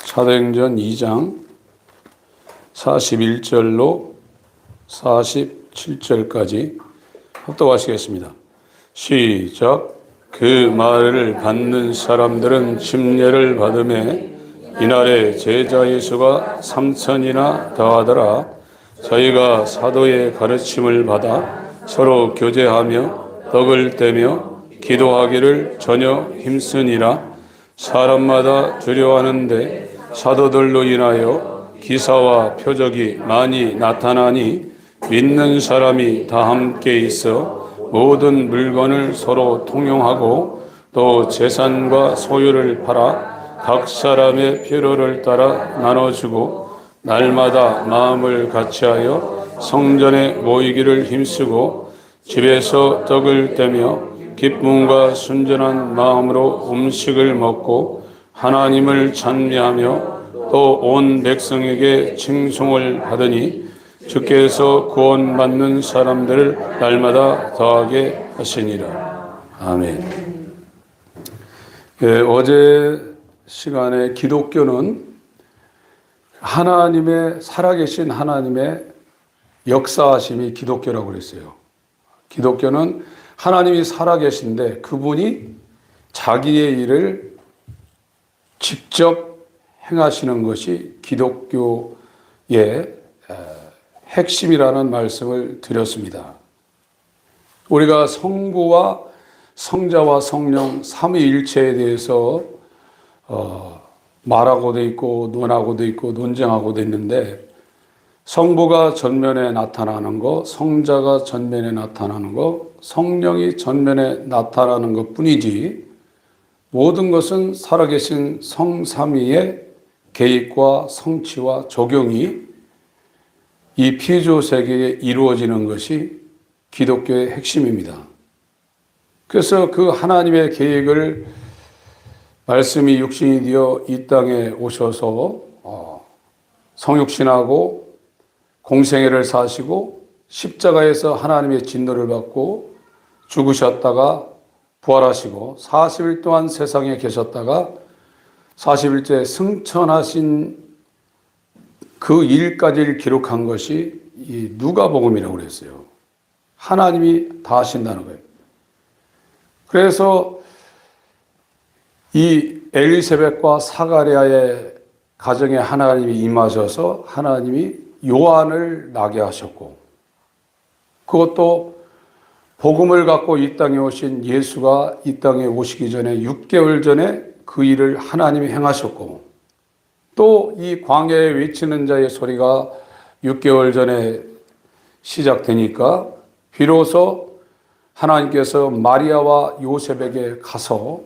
사도행전 2장 41절로 47절까지 합독하시겠습니다. 시작. 그 말을 받는 사람들은 침례를 받음에 이날에 제자 예수가 3,000이나 더하더라. 저희가 사도의 가르침을 받아 서로 교제하며 떡을 떼며 기도하기를 전혀 힘쓰니라. 사람마다 두려워하는데 사도들로 인하여 기사와 표적이 많이 나타나니 믿는 사람이 다 함께 있어 모든 물건을 서로 통용하고 또 재산과 소유를 팔아 각 사람의 필요를 따라 나눠주고 날마다 마음을 같이하여 성전에 모이기를 힘쓰고 집에서 떡을 떼며 기쁨과 순전한 마음으로 음식을 먹고 하나님을 찬미하며 또 온 백성에게 칭송을 받으니 주께서 구원받는 사람들을 날마다 더하게 하시니라. 아멘. 어제 시간에 기독교는 하나님의 살아계신 하나님의 역사하심이 기독교라고 그랬어요. 기독교는 하나님이 살아계신데 그분이 자기의 일을 직접 행하시는 것이 기독교의 핵심이라는 말씀을 드렸습니다. 우리가 성부와 성자와 성령 삼위일체에 대해서 말하고도 있고 논하고도 있고 논쟁하고도 있는데 성부가 전면에 나타나는 거, 성자가 전면에 나타나는 거, 성령이 전면에 나타나는 것 뿐이지 모든 것은 살아계신 성삼위의 계획과 성취와 적용이 이 피조 세계에 이루어지는 것이 기독교의 핵심입니다. 그래서 그 하나님의 계획을 말씀이 육신이 되어 이 땅에 오셔서 성육신하고 공생애를 사시고 십자가에서 하나님의 진노를 받고 죽으셨다가 부활하시고 40일 동안 세상에 계셨다가 40일째 승천하신 그 일까지를 기록한 것이 이 누가복음이라고 그랬어요. 하나님이 다 하신다는 거예요. 그래서 이 엘리사벳과 사가랴의 가정에 하나님이 임하셔서 하나님이 요한을 나게 하셨고 그것도 복음을 갖고 이 땅에 오신 예수가 이 땅에 오시기 전에 6개월 전에 그 일을 하나님이 행하셨고 또 이 광야에 외치는 자의 소리가 6개월 전에 시작되니까 비로소 하나님께서 마리아와 요셉에게 가서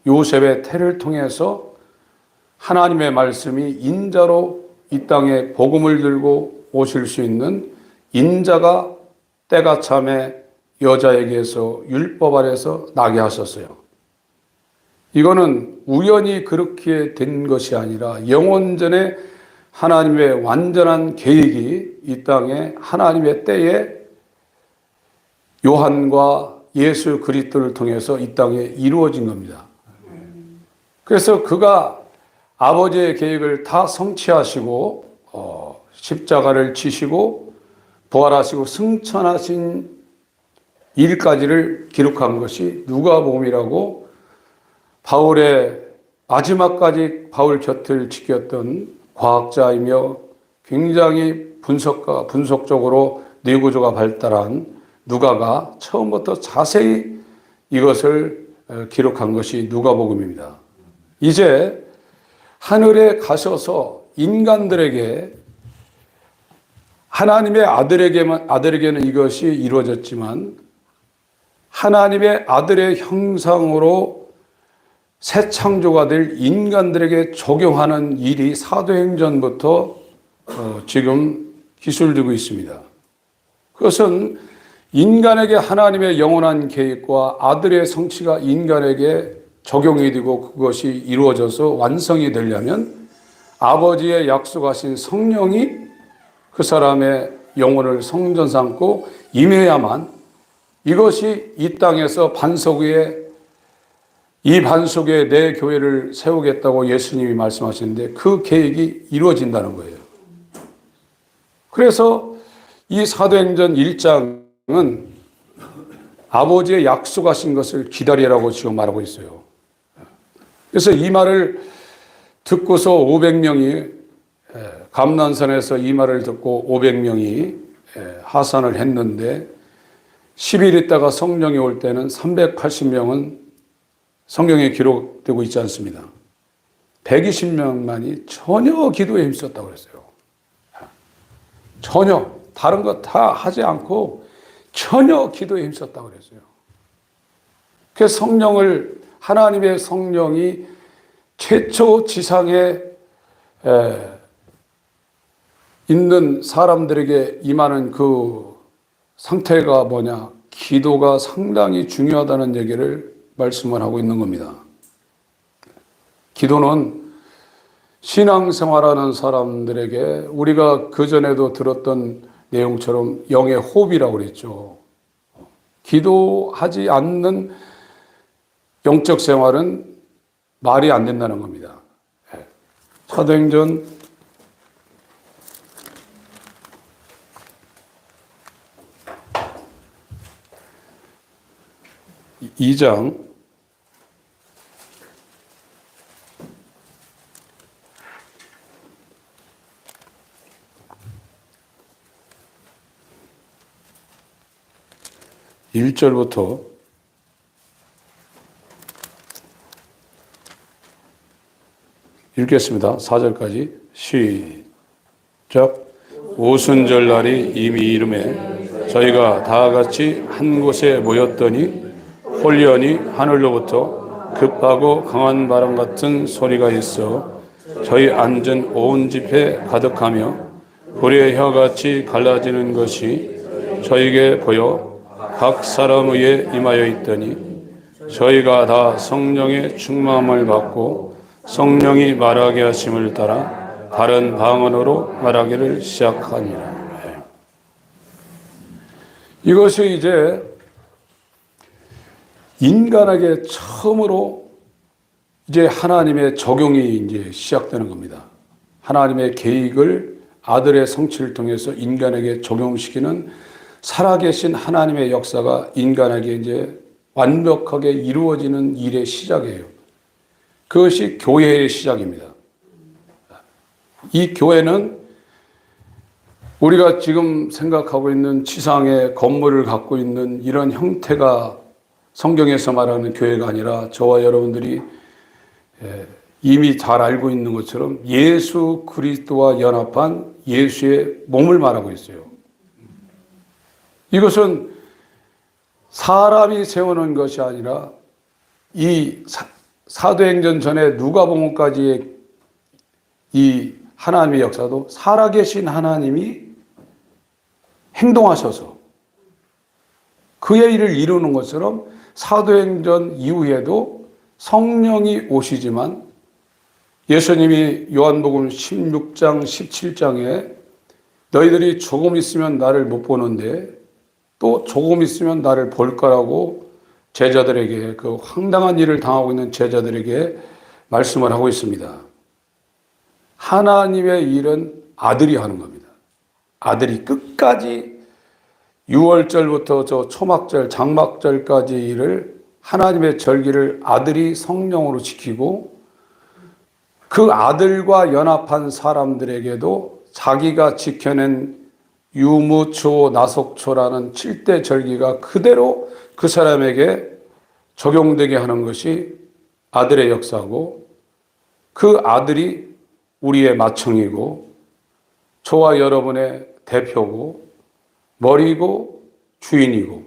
요셉의 태를 통해서 하나님의 말씀이 인자로 이 땅에 복음을 들고 오실 수 있는 인자가 때가 참에 여자에게서 율법 아래서 나게 하셨어요. 이거는 우연히 그렇게 된 것이 아니라 영원전에 하나님의 완전한 계획이 이 땅에 하나님의 때에 요한과 예수 그리스도를 통해서 이 땅에 이루어진 겁니다. 그래서 그가 아버지의 계획을 다 성취하시고 십자가를 지시고 부활하시고 승천하신 일까지를 기록한 것이 누가복음이라고 바울의 마지막까지 바울 곁을 지켰던 과학자이며 굉장히 분석적으로 뇌구조가 발달한 누가가 처음부터 자세히 이것을 기록한 것이 누가복음입니다. 이제 하늘에 가셔서 인간들에게 하나님의 아들에게는 이것이 이루어졌지만 하나님의 아들의 형상으로 새 창조가 될 인간들에게 적용하는 일이 사도행전부터 지금 기술되고 있습니다. 그것은 인간에게 하나님의 영원한 계획과 아들의 성취가 인간에게 적용이 되고 그것이 이루어져서 완성이 되려면 아버지의 약속하신 성령이 그 사람의 영혼을 성전 삼고 임해야만 이것이 이 땅에서 반석 위에 이 반 속에 내 교회를 세우겠다고 예수님이 말씀하시는데 그 계획이 이루어진다는 거예요. 그래서 이 사도행전 1장은 아버지의 약속하신 것을 기다리라고 지금 말하고 있어요. 그래서 이 말을 듣고서 500명이 감난산에서 이 말을 듣고 500명이 하산을 했는데 10일 있다가 성령이 올 때는 380명은 성경에 기록되고 있지 않습니다. 120명만이 전혀 기도에 힘썼다고 그랬어요. 전혀 다른 거 다 하지 않고 전혀 기도에 힘썼다고 그랬어요. 그래서 성령을 하나님의 성령이 최초 지상에 있는 사람들에게 임하는 그 상태가 뭐냐? 기도가 상당히 중요하다는 얘기를 말씀을 하고 있는 겁니다. 기도는 신앙생활하는 사람들에게 우리가 그전에도 들었던 내용처럼 영의 호흡이라고 그랬죠. 기도하지 않는 영적 생활은 말이 안 된다는 겁니다. 사도행전 2장 1절부터 읽겠습니다. 4절까지 시작. 오순절날이 이미 이름에 저희가 다 같이 한 곳에 모였더니 홀연히 하늘로부터 급하고 강한 바람 같은 소리가 있어 저희 앉은 온 집에 가득하며 불의 혀같이 갈라지는 것이 저희에게 보여 각 사람 위에 임하여 있더니 저희가 다 성령의 충만함을 받고 성령이 말하게 하심을 따라 다른 방언으로 말하기를 시작하니라. 이것이 이제 인간에게 처음으로 이제 하나님의 적용이 이제 시작되는 겁니다. 하나님의 계획을 아들의 성취를 통해서 인간에게 적용시키는 살아계신 하나님의 역사가 인간에게 이제 완벽하게 이루어지는 일의 시작이에요. 그것이 교회의 시작입니다. 이 교회는 우리가 지금 생각하고 있는 지상의 건물을 갖고 있는 이런 형태가 성경에서 말하는 교회가 아니라 저와 여러분들이 이미 잘 알고 있는 것처럼 예수 그리스도와 연합한 예수의 몸을 말하고 있어요. 이것은 사람이 세우는 것이 아니라 이 사도행전 전에 누가복음까지의 이 하나님의 역사도 살아계신 하나님이 행동하셔서 그의 일을 이루는 것처럼 사도행전 이후에도 성령이 오시지만 예수님이 요한복음 16장 17장에 너희들이 조금 있으면 나를 못 보는데 또 조금 있으면 나를 볼 거라고 제자들에게 그 황당한 일을 당하고 있는 제자들에게 말씀을 하고 있습니다. 하나님의 일은 아들이 하는 겁니다. 아들이 끝까지 6월절부터 저 초막절, 장막절까지 일을 하나님의 절기를 아들이 성령으로 지키고 그 아들과 연합한 사람들에게도 자기가 지켜낸 유무초, 나속초라는 7대 절기가 그대로 그 사람에게 적용되게 하는 것이 아들의 역사고 그 아들이 우리의 마청이고 저와 여러분의 대표고 머리고 주인이고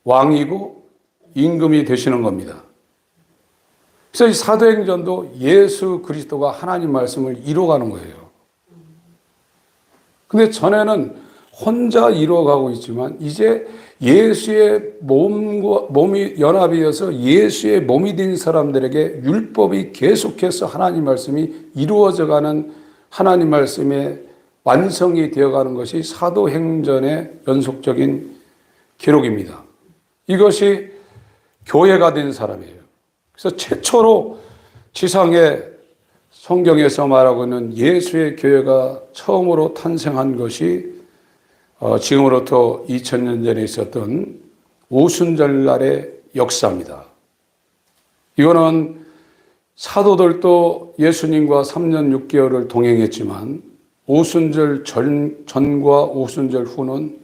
왕이고 임금이 되시는 겁니다. 그래서 이 사도행전도 예수 그리스도가 하나님 말씀을 이루어가는 거예요. 근데 전에는 혼자 이루어가고 있지만 이제 예수의 몸이 연합이어서 예수의 몸이 된 사람들에게 율법이 계속해서 하나님 말씀이 이루어져가는 하나님 말씀의 완성이 되어가는 것이 사도행전의 연속적인 기록입니다. 이것이 교회가 된 사람이에요. 그래서 최초로 지상에 성경에서 말하고 있는 예수의 교회가 처음으로 탄생한 것이 지금으로부터 2000년 전에 있었던 오순절날의 역사입니다. 이거는 사도들도 예수님과 3년 6개월을 동행했지만 오순절 전과 오순절 후는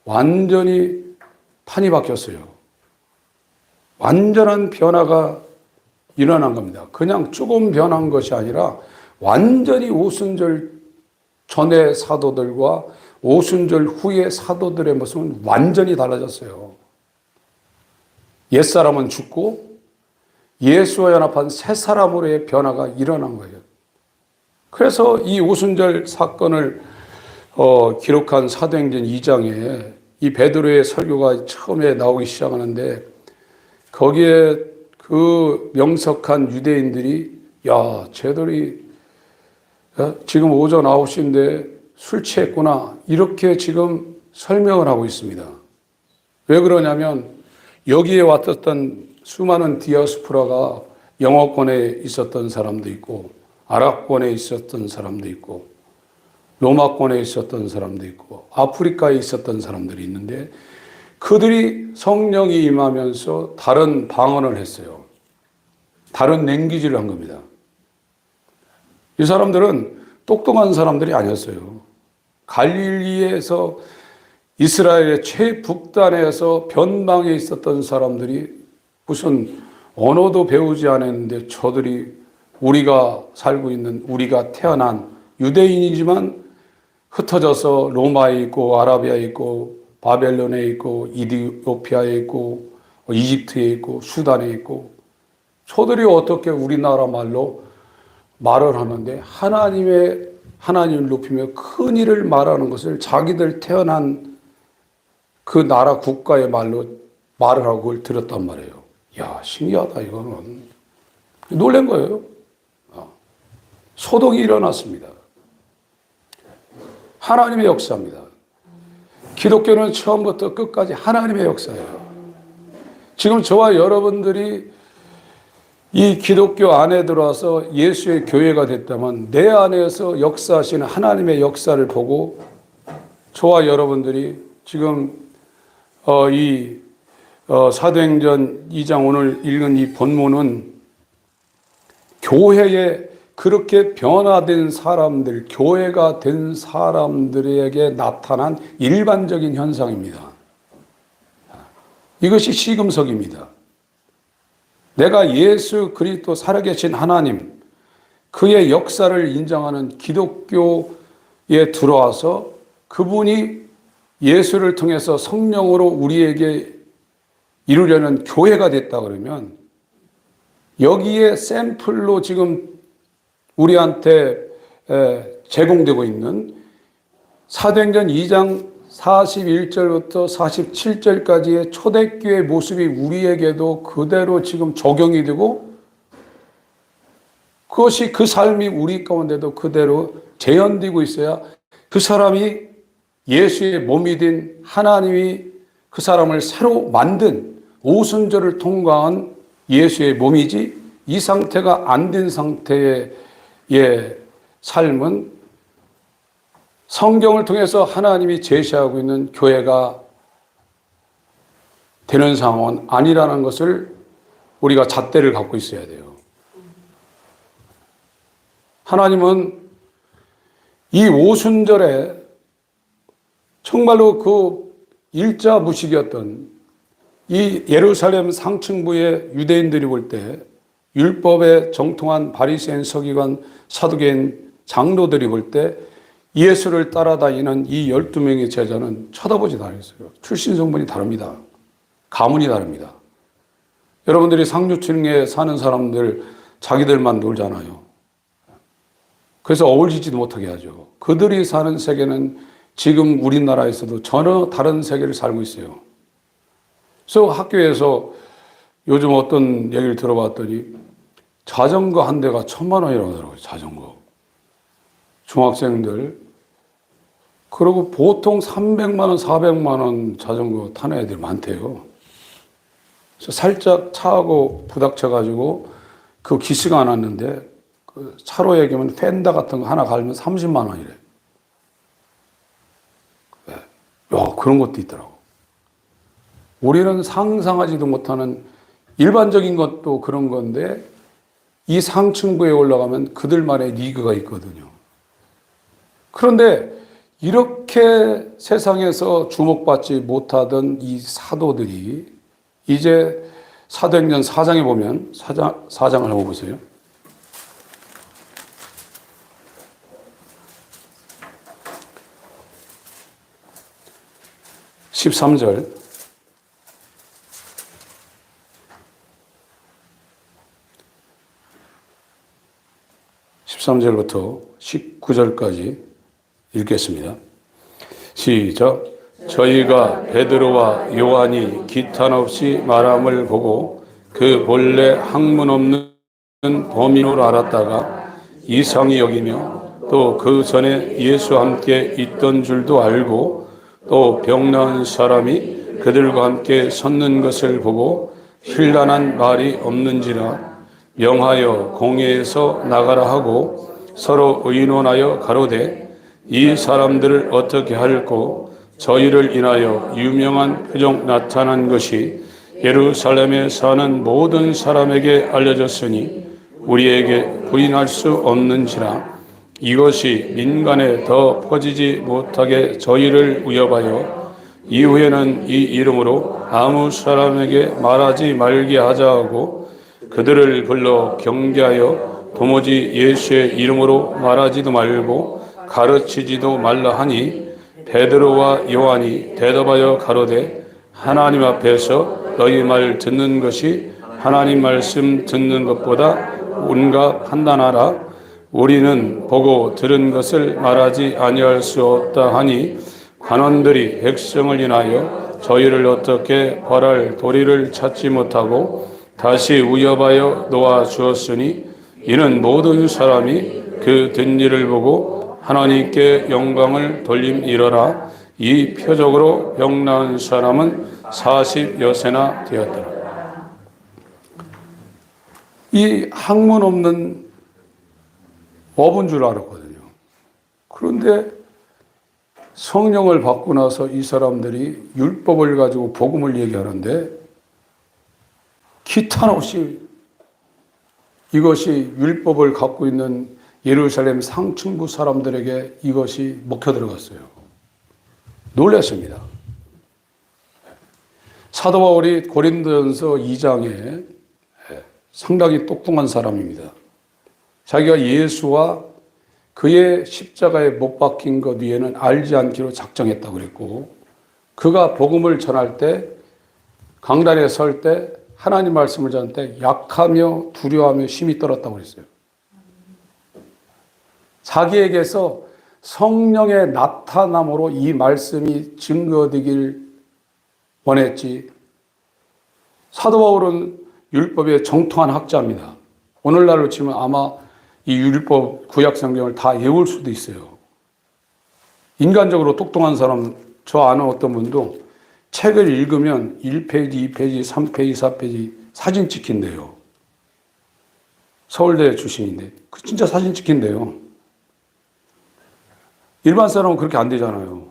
완전히 판이 바뀌었어요. 완전한 변화가 일어난 겁니다. 그냥 조금 변한 것이 아니라 완전히 오순절 전의 사도들과 오순절 후의 사도들의 모습은 완전히 달라졌어요. 옛사람은 죽고 예수와 연합한 새 사람으로의 변화가 일어난 거예요. 그래서 이 오순절 사건을 기록한 사도행전 2장에 이 베드로의 설교가 처음에 나오기 시작하는데 거기에 그 명석한 유대인들이 야, 쟤들이 지금 오전 9시인데 술 취했구나 이렇게 지금 설명을 하고 있습니다. 왜 그러냐면 여기에 왔었던 수많은 디아스포라가 영어권에 있었던 사람도 있고 아랍권에 있었던 사람도 있고 로마권에 있었던 사람도 있고 아프리카에 있었던 사람들이 있는데 그들이 성령이 임하면서 다른 방언을 했어요. 다른 랭귀지를 한 겁니다. 이 사람들은 똑똑한 사람들이 아니었어요. 갈릴리에서 이스라엘의 최북단에서 변방에 있었던 사람들이 무슨 언어도 배우지 않았는데 저들이 우리가 살고 있는 우리가 태어난 유대인이지만 흩어져서 로마에 있고 아라비아에 있고 바벨론에 있고 이디오피아에 있고 이집트에 있고 수단에 있고 저들이 어떻게 우리나라 말로 말을 하는데 하나님을 높이며 큰 일을 말하는 것을 자기들 태어난 그 나라 국가의 말로 말을 하고 그걸 들었단 말이에요. 야, 신기하다 이거는. 놀란 거예요. 소동이 일어났습니다. 하나님의 역사입니다. 기독교는 처음부터 끝까지 하나님의 역사예요. 지금 저와 여러분들이 이 기독교 안에 들어와서 예수의 교회가 됐다면 내 안에서 역사하시는 하나님의 역사를 보고 저와 여러분들이 지금 사도행전 2장 오늘 읽은 이 본문은 교회에 그렇게 변화된 사람들, 교회가 된 사람들에게 나타난 일반적인 현상입니다. 이것이 시금석입니다. 내가 예수 그리스도 살아계신 하나님, 그의 역사를 인정하는 기독교에 들어와서 그분이 예수를 통해서 성령으로 우리에게 이루려는 교회가 됐다 그러면 여기에 샘플로 지금 우리한테 제공되고 있는 사도행전 2장 41절부터 47절까지의 초대교회 모습이 우리에게도 그대로 지금 적용이 되고 그것이 그 삶이 우리 가운데도 그대로 재현되고 있어야 그 사람이 예수의 몸이 된 하나님이 그 사람을 새로 만든 오순절을 통과한 예수의 몸이지 이 상태가 안 된 상태의 삶은 성경을 통해서 하나님이 제시하고 있는 교회가 되는 상황은 아니라는 것을 우리가 잣대를 갖고 있어야 돼요. 하나님은 이 오순절에 정말로 그 일자무식이었던 이 예루살렘 상층부의 유대인들이 볼 때 율법에 정통한 바리새인 서기관 사두개인 장로들이 볼 때 예수를 따라다니는 이 12명의 제자는 쳐다보지도 않았어요. 출신 성분이 다릅니다. 가문이 다릅니다. 여러분들이 상류층에 사는 사람들 자기들만 놀잖아요. 그래서 어울리지도 못하게 하죠. 그들이 사는 세계는 지금 우리나라에서도 전혀 다른 세계를 살고 있어요. 그래서 학교에서 요즘 어떤 얘기를 들어봤더니 자전거 한 대가 1,000만 원이라고 하더라고요. 자전거. 중학생들. 그리고 보통 300만 원, 400만 원 자전거 타는 애들 많대요. 그래서 살짝 차하고 부닥쳐가지고 그 기스가 안 왔는데 그 차로 얘기하면 펜다 같은 거 하나 갈면 30만 원이래. 네. 그런 것도 있더라고. 우리는 상상하지도 못하는 일반적인 것도 그런 건데 이 상층부에 올라가면 그들만의 리그가 있거든요. 그런데 이렇게 세상에서 주목받지 못하던 이 사도들이 이제 사도행전 4장에 보면 4장을 한번 보세요. 13절 13절부터 19절까지 읽겠습니다. 시작. 저희가 베드로와 요한이 기탄 없이 말함을 보고 그 본래 학문 없는 범인으로 알았다가 이상히 여기며 또 그 전에 예수와 함께 있던 줄도 알고 또 병나은 사람이 그들과 함께 섰는 것을 보고 힐난한 말이 없는지라 명하여 공회에서 나가라 하고 서로 의논하여 가로되 이 사람들을 어떻게 할꼬 저희를 인하여 유명한 표적 나타난 것이 예루살렘에 사는 모든 사람에게 알려졌으니 우리에게 부인할 수 없는지라 이것이 민간에 더 퍼지지 못하게 저희를 위협하여 이후에는 이 이름으로 아무 사람에게 말하지 말게 하자 하고 그들을 불러 경계하여 도무지 예수의 이름으로 말하지도 말고 가르치지도 말라 하니 베드로와 요한이 대답하여 가로되 하나님 앞에서 너희 말 듣는 것이 하나님 말씀 듣는 것보다 온가 판단하라. 우리는 보고 들은 것을 말하지 아니할 수 없다 하니 관원들이 백성을 인하여 저희를 어떻게 벌할 도리를 찾지 못하고 다시 위협하여 놓아 주었으니 이는 모든 사람이 그 된 일을 보고 하나님께 영광을 돌림이러라. 이 표적으로 병 나은 사람은 40여 세나 되었더라. 이 학문 없는 법인 줄 알았거든요. 그런데 성령을 받고 나서 이 사람들이 율법을 가지고 복음을 얘기하는데 기탄 없이 이것이 율법을 갖고 있는 예루살렘 상층부 사람들에게 이것이 먹혀 들어갔어요. 놀랐습니다. 사도 바울이 고린도전서 2장에 상당히 똑똑한 사람입니다. 자기가 예수와 그의 십자가에 못 박힌 것 위에는 알지 않기로 작정했다고 그랬고 그가 복음을 전할 때 강단에 설 때 하나님 말씀을 전할 때 약하며 두려워하며 심히 떨었다고 그랬어요. 자기에게서 성령의 나타남으로 이 말씀이 증거되길 원했지. 사도 바울은 율법의 정통한 학자입니다. 오늘날로 치면 아마 이 율법 구약 성경을 다 외울 수도 있어요. 인간적으로 똑똑한 사람, 저 아는 어떤 분도 책을 읽으면 1페이지, 2페이지, 3페이지, 4페이지 사진 찍힌대요. 서울대 출신인데 그 진짜 사진 찍힌대요. 일반 사람은 그렇게 안 되잖아요.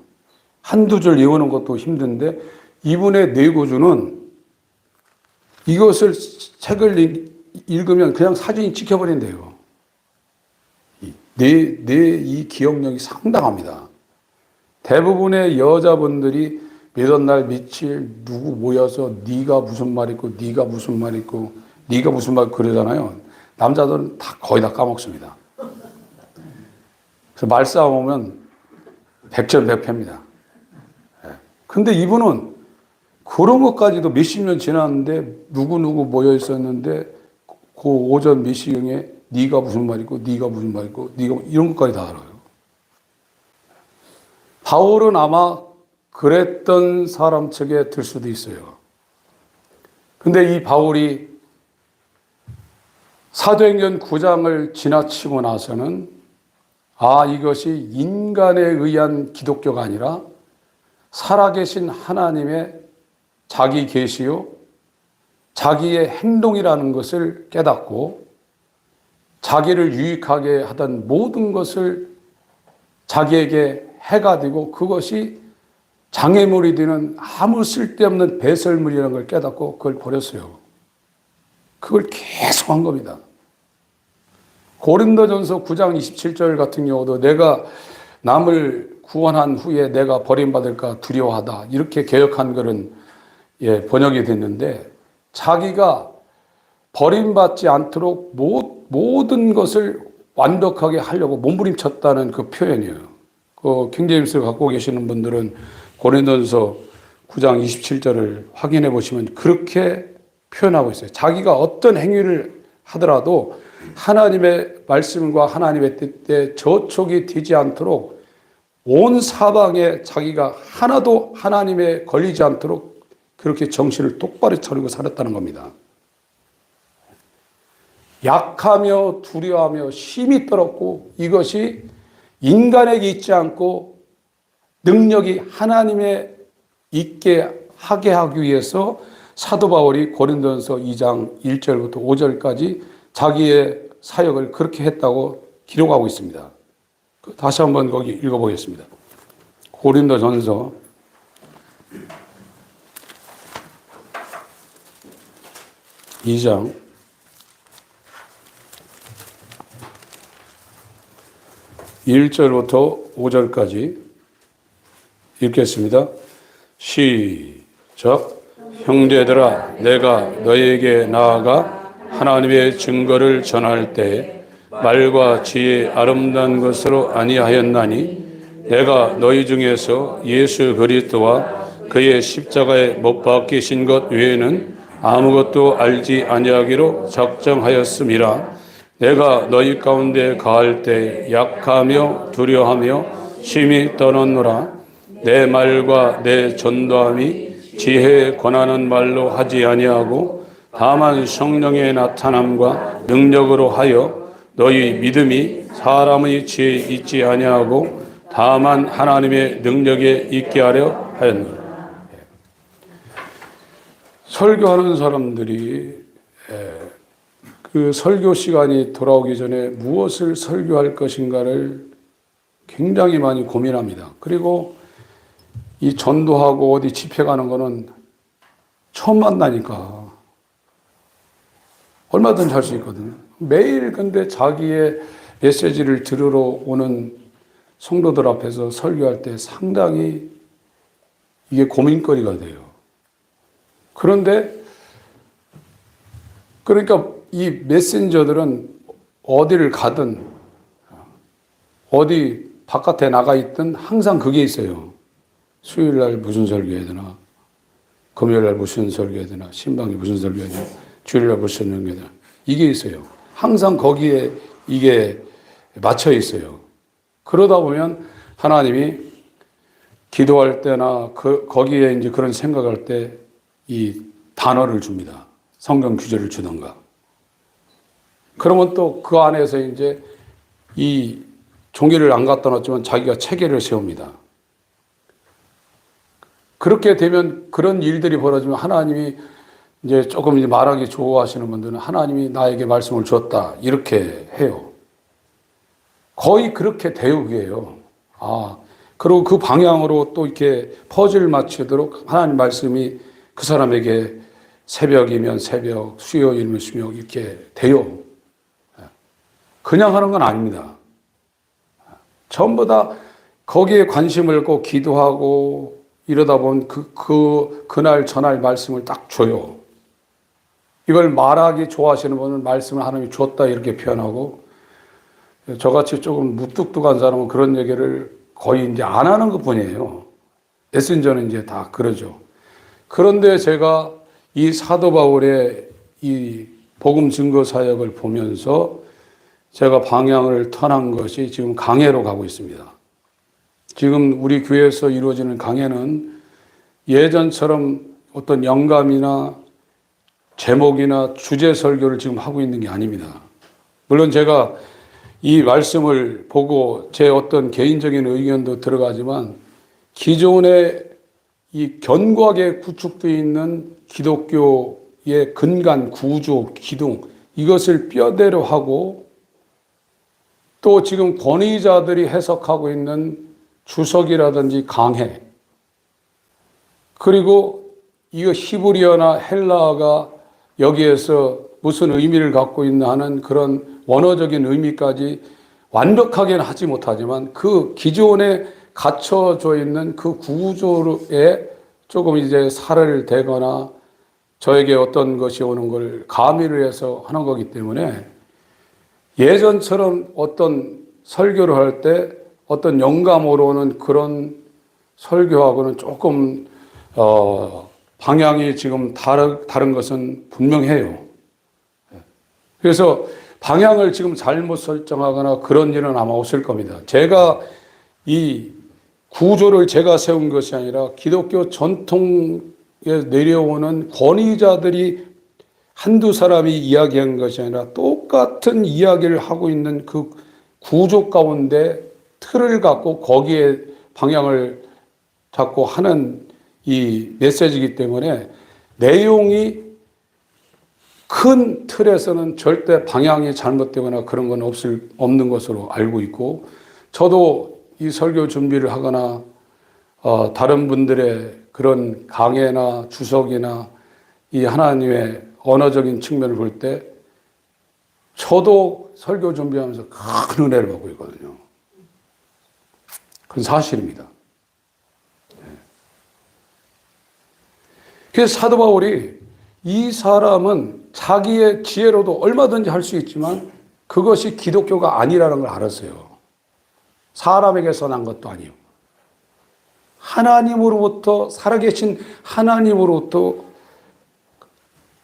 한두 줄 외우는 것도 힘든데 이분의 뇌구주는 이것을 책을 읽으면 그냥 사진이 찍혀버린대요. 이 기억력이 상당합니다. 대부분의 여자분들이 매던 날 며칠 누구 모여서 네가 무슨 말 있고 네가 무슨 말 있고 네가 무슨 말 그러잖아요. 남자들은 다 거의 다 까먹습니다. 그래서 말싸움 오면 100점 100패입니다. 근데 이분은 그런 것까지도 몇십 년 지났는데 누구누구 모여 있었는데 그 오전 몇 시경에 네가 무슨 말 있고 네가 무슨 말 있고 네가 이런 것까지 다 알아요. 바울은 아마 그랬던 사람 측에 들 수도 있어요. 근데 이 바울이 사도행전 9장을 지나치고 나서는 이것이 인간에 의한 기독교가 아니라 살아계신 하나님의 자기 계시요 자기의 행동이라는 것을 깨닫고 자기를 유익하게 하던 모든 것을 자기에게 해가 되고 그것이 장애물이 되는 아무 쓸데없는 배설물이라는 걸 깨닫고 그걸 버렸어요. 그걸 계속 한 겁니다. 고린도전서 9장 27절 같은 경우도 내가 남을 구원한 후에 내가 버림받을까 두려워하다 이렇게 개역한 글은 번역이 됐는데 자기가 버림받지 않도록 모든 것을 완벽하게 하려고 몸부림쳤다는 그 표현이에요. 그 킹제임스를 갖고 계시는 분들은 고린도전서 9장 27절을 확인해 보시면 그렇게 표현하고 있어요. 자기가 어떤 행위를 하더라도 하나님의 말씀과 하나님의 뜻에 저촉이 되지 않도록 온 사방에 자기가 하나도 하나님에 걸리지 않도록 그렇게 정신을 똑바로 차리고 살았다는 겁니다. 약하며 두려워하며 힘이 떨었고 이것이 인간에게 있지 않고 능력이 하나님에 있게 하게 하기 위해서 사도 바울이 고린도전서 2장 1절부터 5절까지 자기의 사역을 그렇게 했다고 기록하고 있습니다. 다시 한번 거기 읽어보겠습니다. 고린도전서 2장 1절부터 5절까지 읽겠습니다. 시작. 형제들아, 내가 너희에게 나아가 하나님의 증거를 전할 때 말과 지혜 아름다운 것으로 아니하였나니 내가 너희 중에서 예수 그리스도와 그의 십자가에 못 박히신 것 외에는 아무것도 알지 아니하기로 작정하였음이라. 내가 너희 가운데 가할 때 약하며 두려워하며 심히 떠났노라. 내 말과 내 전도함이 지혜에 권하는 말로 하지 아니하고 다만 성령의 나타남과 능력으로 하여 너희 믿음이 사람의 지혜에 있지 아니하고 다만 하나님의 능력에 있게 하려 하였노라. 설교하는 사람들이 그 설교 시간이 돌아오기 전에 무엇을 설교할 것인가를 굉장히 많이 고민합니다. 그리고 이 전도하고 어디 집회 가는 거는 처음 만나니까 얼마든지 할 수 있거든요. 매일 근데 자기의 메시지를 들으러 오는 성도들 앞에서 설교할 때 상당히 이게 고민거리가 돼요. 그런데 그러니까 이 메신저들은 어디를 가든 어디 바깥에 나가 있든 항상 그게 있어요. 수요일 날 무슨 설교해야 되나, 금요일 날 무슨 설교해야 되나, 신방이 무슨 설교해야 되나, 주일 날 무슨 설교해야 되나, 이게 있어요. 항상 거기에 이게 맞춰 있어요. 그러다 보면 하나님이 기도할 때나 거기에 이제 그런 생각할 때 이 단어를 줍니다. 성경 규제를 주던가. 그러면 또 그 안에서 이제 이 종이를 안 갖다 놨지만 자기가 체계를 세웁니다. 그렇게 되면 그런 일들이 벌어지면 하나님이 이제 조금 이제 말하기 좋아하시는 분들은 하나님이 나에게 말씀을 주었다 이렇게 해요. 거의 그렇게 대우해요. 그리고 그 방향으로 또 이렇게 퍼즐 맞추도록 하나님 말씀이 그 사람에게 새벽이면 새벽, 수요일이면 수요 이렇게 돼요. 그냥 하는 건 아닙니다. 전부 다 거기에 관심을 갖고 기도하고 이러다 보면 그날 전할 말씀을 딱 줘요. 이걸 말하기 좋아하시는 분은 말씀을 하나님이 줬다 이렇게 표현하고 저같이 조금 무뚝뚝한 사람은 그런 얘기를 거의 이제 안 하는 것 뿐이에요. 메신저는 이제 다 그러죠. 그런데 제가 이 사도 바울의 이 복음 증거 사역을 보면서 제가 방향을 터한 것이 지금 강해로 가고 있습니다. 지금 우리 교회에서 이루어지는 강해는 예전처럼 어떤 영감이나 제목이나 주제 설교를 지금 하고 있는 게 아닙니다. 물론 제가 이 말씀을 보고 제 어떤 개인적인 의견도 들어가지만 기존에 이 견고하게 구축되어 있는 기독교 교회의 근간, 구조, 기둥 이것을 뼈대로 하고 또 지금 권위자들이 해석하고 있는 주석이라든지 강해 그리고 이거 히브리어나 헬라어가 여기에서 무슨 의미를 갖고 있나 하는 그런 원어적인 의미까지 완벽하게는 하지 못하지만 그 기존에 갖춰져 있는 그 구조에 조금 이제 살을 대거나 저에게 어떤 것이 오는 걸 가미를 해서 하는 거기 때문에 예전처럼 어떤 설교를 할 때 어떤 영감으로 오는 그런 설교하고는 조금 방향이 지금 다른 것은 분명해요. 그래서 방향을 지금 잘못 설정하거나 그런 일은 아마 없을 겁니다. 제가 이 구조를 제가 세운 것이 아니라 기독교 전통에 내려오는 권위자들이 한두 사람이 이야기한 것이 아니라 똑같은 이야기를 하고 있는 그 구조 가운데 틀을 갖고 거기에 방향을 잡고 하는 이 메시지이기 때문에 내용이 큰 틀에서는 절대 방향이 잘못되거나 그런 건 없는 것으로 알고 있고 저도 이 설교 준비를 하거나 다른 분들의 그런 강해나 주석이나 이 하나님의 언어적인 측면을 볼 때 저도 설교 준비하면서 큰 은혜를 받고 있거든요. 그건 사실입니다. 그래서 사도 바울이 이 사람은 자기의 지혜로도 얼마든지 할 수 있지만 그것이 기독교가 아니라는 걸 알았어요. 사람에게서 난 것도 아니요. 하나님으로부터 살아계신 하나님으로부터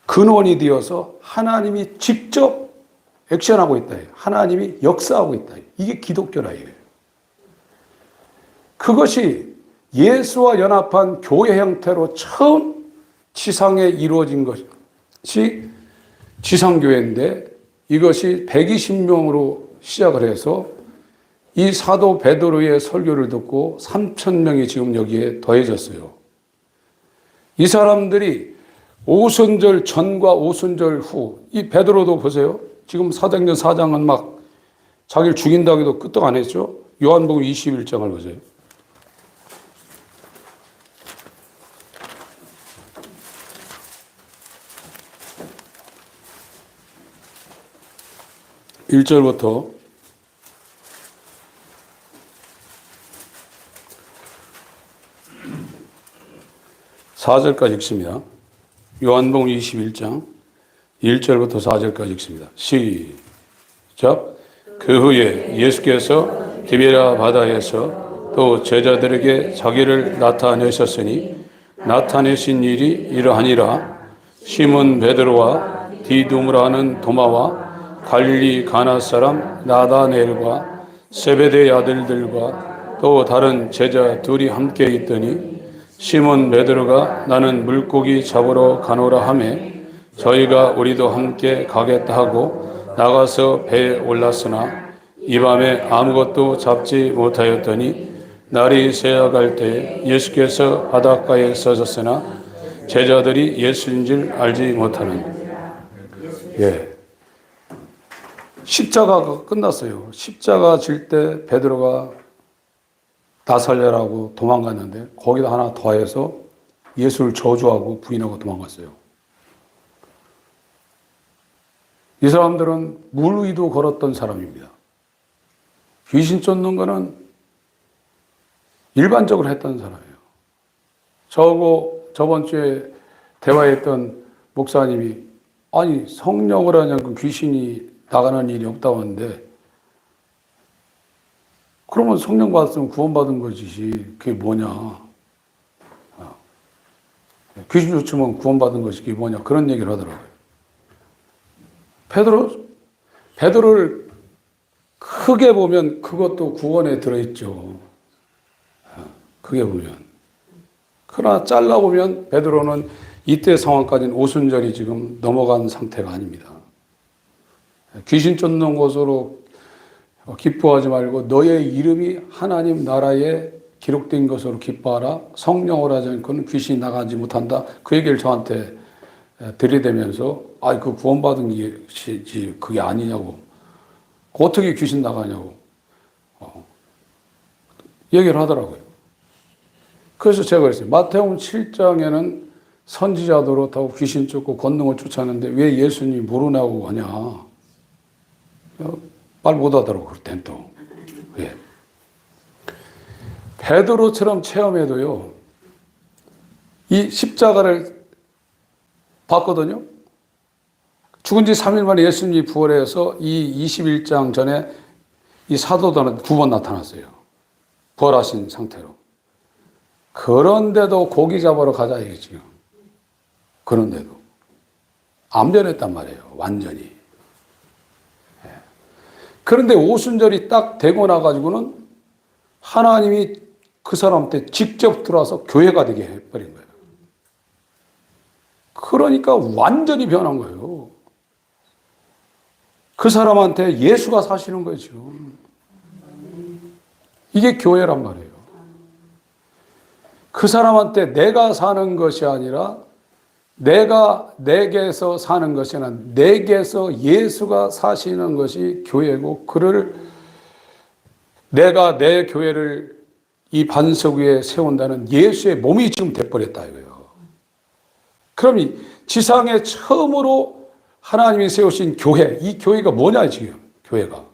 근원이 되어서 하나님이 직접 액션하고 있다. 하나님이 역사하고 있다. 이게 기독교라 이거예요. 그것이 예수와 연합한 교회 형태로 처음 지상에 이루어진 것이 지상교회인데 이것이 120명으로 시작을 해서 이 사도 베드로의 설교를 듣고 3,000명이 지금 여기에 더해졌어요. 이 사람들이 오순절 전과 오순절 후, 이 베드로도 보세요. 지금 사도행전 4장은 막 자기를 죽인다고 해도 끄떡 안 했죠. 요한복음 21장을 보세요. (1절부터) 4절까지 읽습니다. 요한복음 21장 1절부터 4절까지 읽습니다. 시작. 그 후에 예수께서 디베랴 바다에서 또 제자들에게 자기를 나타내셨으니 나타내신 일이 이러하니라. 시몬 베드로와 디두무라 하는 도마와 갈릴리 가나 사람 나다넬과 세베대의 아들들과 또 다른 제자 둘이 함께 있더니 시몬 베드로가 나는 물고기 잡으러 가노라 하매 저희가 우리도 함께 가겠다 하고 나가서 배에 올랐으나 이 밤에 아무것도 잡지 못하였더니 날이 새어갈 때 예수께서 바닷가에 서셨으나 제자들이 예수인 줄 알지 못하는. 십자가가 끝났어요. 십자가 질 때 베드로가 나 살려라고 도망갔는데 거기다 하나 더해서 예수를 저주하고 부인하고 도망갔어요. 이 사람들은 물 위도 걸었던 사람입니다. 귀신 쫓는 거는 일반적으로 했던 사람이에요. 저번 주에 대화했던 목사님이 아니 성령을 하냐고 귀신이 나가는 일이 없다고 하는데 그러면 성령 받았으면 구원받은 거지 그게 뭐냐. 귀신 쫓으면 구원받은 것이 그게 뭐냐 그런 얘기를 하더라고요. 베드로를 크게 보면 그것도 구원에 들어있죠. 크게 보면. 그러나 잘라보면 베드로는 이때 상황까지는 오순절이 지금 넘어간 상태가 아닙니다. 귀신 쫓는 것으로 기뻐하지 말고 너의 이름이 하나님 나라에 기록된 것으로 기뻐하라. 성령을 하지 않고는 귀신이 나가지 못한다. 그 얘기를 저한테 들이대면서 그 구원받은 것이지 그게 아니냐고, 어떻게 귀신 나가냐고 얘기를 하더라고요. 그래서 제가 그랬어요. 마태복음 7장에는 선지자 노릇하고 귀신 쫓고 권능을 쫓았는데 왜 예수님 모르냐고 하냐. 말 못하더라고 그럴 땐 또. 예. 베드로처럼 체험해도요, 이 십자가를 봤거든요. 죽은 지 3일 만에 예수님이 부활해서 이 21장 전에 이 사도들은 2번 나타났어요. 부활하신 상태로. 그런데도 고기 잡으러 가자 이거지요. 그런데도 안 변했단 말이에요. 완전히. 그런데 오순절이 딱 되고 나가지고는 하나님이 그 사람한테 직접 들어와서 교회가 되게 해버린 거예요. 그러니까 완전히 변한 거예요. 그 사람한테 예수가 사시는 거예요, 지금. 이게 교회란 말이에요. 그 사람한테 내가 사는 것이 아니라 내가 내게서 사는 것이 아니라 내게서 예수가 사시는 것이 교회고, 그를 내가 내 교회를 이 반석 위에 세운다는 예수의 몸이 지금 돼버렸다 이거예요. 그럼 이 지상에 처음으로 하나님이 세우신 교회, 이 교회가 뭐냐 지금 교회가.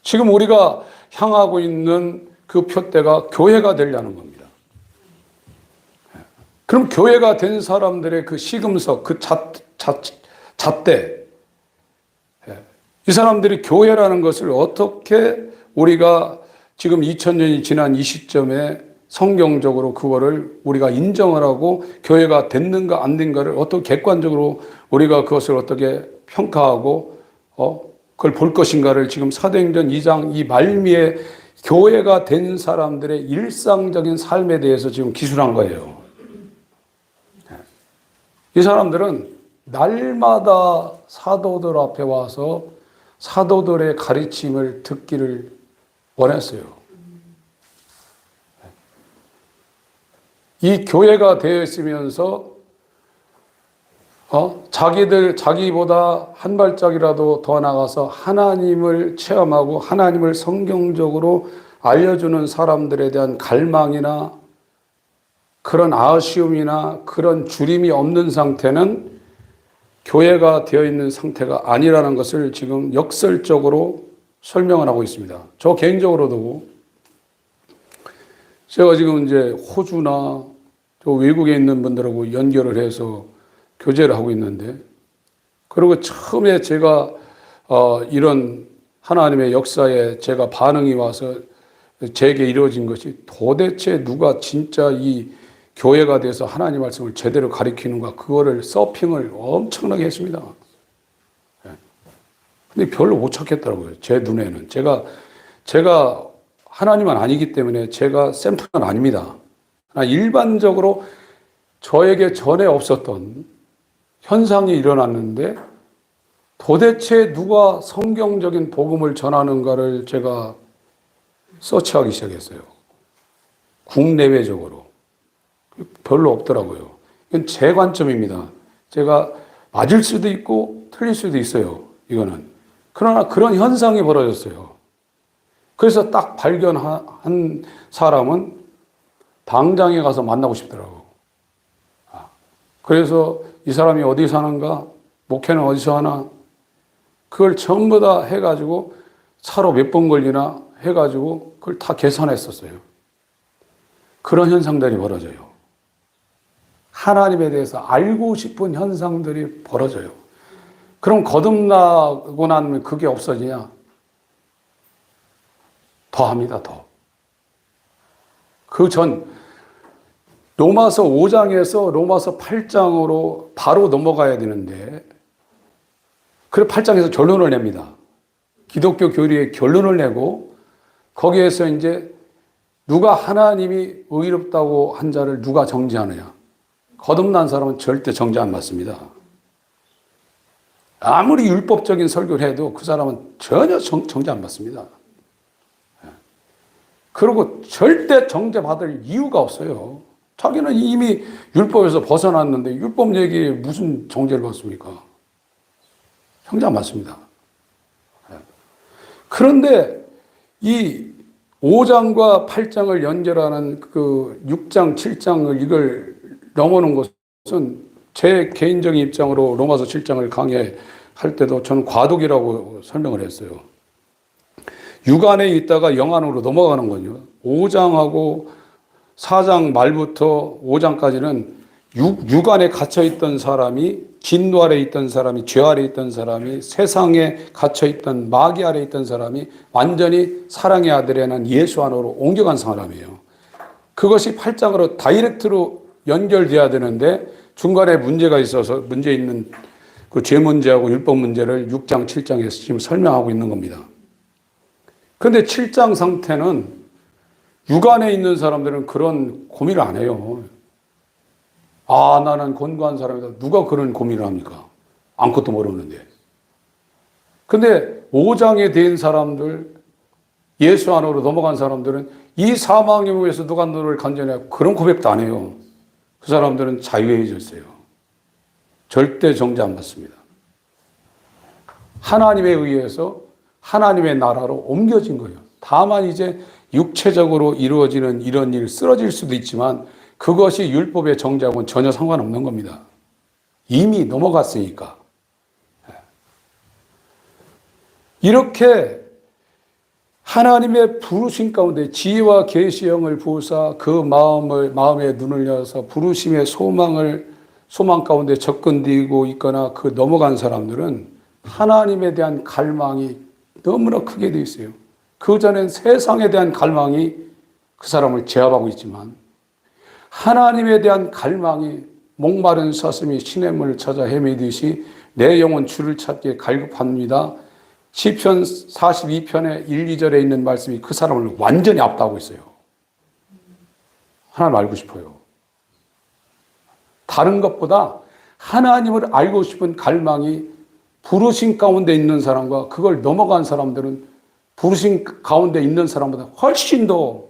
지금 우리가 향하고 있는 그 표대가 교회가 되려는 겁니다. 그럼 교회가 된 사람들의 그 시금석, 그 잣대, 이 사람들이 교회라는 것을 어떻게 우리가 지금 2000년이 지난 이 시점에 성경적으로 그거를 우리가 인정을 하고 교회가 됐는가 안 된가를 어떻게 객관적으로 우리가 그것을 어떻게 평가하고 그걸 볼 것인가를 지금 사도행전 2장 이 말미에 교회가 된 사람들의 일상적인 삶에 대해서 지금 기술한 거예요. 이 사람들은 날마다 사도들 앞에 와서 사도들의 가르침을 듣기를 원했어요. 이 교회가 되어 있으면서 자기보다 한 발짝이라도 더 나가서 하나님을 체험하고 하나님을 성경적으로 알려주는 사람들에 대한 갈망이나 그런 아쉬움이나 그런 주림이 없는 상태는 교회가 되어 있는 상태가 아니라는 것을 지금 역설적으로 설명을 하고 있습니다. 저 개인적으로도 제가 지금 이제 호주나 저 외국에 있는 분들하고 연결을 해서 교제를 하고 있는데, 그리고 처음에 제가 이런 하나님의 역사에 제가 반응이 와서 제게 이루어진 것이 도대체 누가 진짜 이 교회가 돼서 하나님 말씀을 제대로 가리키는가, 그거를 서핑을 엄청나게 했습니다. 근데 별로 못 찾겠더라고요. 제 눈에는. 제가 하나님은 아니기 때문에 제가 샘플은 아닙니다. 일반적으로 저에게 전에 없었던 현상이 일어났는데 도대체 누가 성경적인 복음을 전하는가를 제가 서치하기 시작했어요. 국내외적으로. 별로 없더라고요. 이건 제 관점입니다. 제가 맞을 수도 있고 틀릴 수도 있어요. 이거는. 그러나 그런 현상이 벌어졌어요. 그래서 딱 발견한 사람은 당장에 가서 만나고 싶더라고. 그래서 이 사람이 어디 사는가, 목회는 어디서 하나, 그걸 전부 다 해가지고 차로 몇 번 걸리나 해가지고 그걸 다 계산했었어요. 그런 현상들이 벌어져요. 하나님에 대해서 알고 싶은 현상들이 벌어져요. 그럼 거듭나고 나면 그게 없어지냐? 더 합니다, 더. 그 전, 로마서 5장에서 로마서 8장으로 바로 넘어가야 되는데, 그래 8장에서 결론을 냅니다. 기독교 교리의 결론을 내고, 거기에서 이제 누가 하나님이 의롭다고 한 자를 누가 정죄하느냐? 거듭난 사람은 절대 정죄 안 받습니다. 아무리 율법적인 설교를 해도 그 사람은 전혀 정죄 안 받습니다. 그리고 절대 정죄 받을 이유가 없어요. 자기는 이미 율법에서 벗어났는데 율법 얘기에 무슨 정죄를 받습니까? 형제 맞습니다. 그런데 이 5장과 8장을 연결하는 그 6장, 7장을 이걸 넘어오는 것은 제 개인적인 입장으로 로마서 7장을 강의할 때도 저는 과도기라고 설명을 했어요. 육안에 있다가 영안으로 넘어가는 거죠. 5장하고 4장 말부터 5장까지는 육안에 갇혀있던 사람이, 진노 아래 있던 사람이, 죄 아래 있던 사람이, 세상에 갇혀있던 마귀 아래 있던 사람이 완전히 사랑의 아들에는 예수 안으로 옮겨간 사람이에요. 그것이 8장으로 다이렉트로 연결돼야 되는데 중간에 문제가 있어서 문제 있는 그 죄 문제하고 율법 문제를 6장, 7장에서 지금 설명하고 있는 겁니다. 그런데 7장 상태는 육안에 있는 사람들은 그런 고민을 안 해요. 아, 나는 권고한 사람이다. 누가 그런 고민을 합니까? 아무것도 모르는데. 근데 5장에 된 사람들, 예수 안으로 넘어간 사람들은 이 사망의 무에서 누가 너를 건져내? 그런 고백도 안 해요. 그 사람들은 자유해졌어요. 절대 정죄 안 받습니다. 하나님에 의해서 하나님의 나라로 옮겨진 거예요. 다만 이제 육체적으로 이루어지는 이런 일 쓰러질 수도 있지만 그것이 율법의 정죄하고는 전혀 상관없는 겁니다. 이미 넘어갔으니까. 이렇게 하나님의 부르심 가운데 지혜와 계시형을 부으사 그 마음의 눈을 열어서 부르심의 소망 가운데 접근되고 있거나 그 넘어간 사람들은 하나님에 대한 갈망이 너무나 크게 되어 있어요. 그 전엔 세상에 대한 갈망이 그 사람을 제압하고 있지만 하나님에 대한 갈망이 목마른 사슴이 시냇물을 찾아 헤매듯이 내 영혼 주를 찾기에 갈급합니다. 시편 42편의 1, 2절에 있는 말씀이 그 사람을 완전히 압도하고 있어요. 하나님 알고 싶어요. 다른 것보다 하나님을 알고 싶은 갈망이 부르심 가운데 있는 사람과 그걸 넘어간 사람들은 부르심 가운데 있는 사람보다 훨씬 더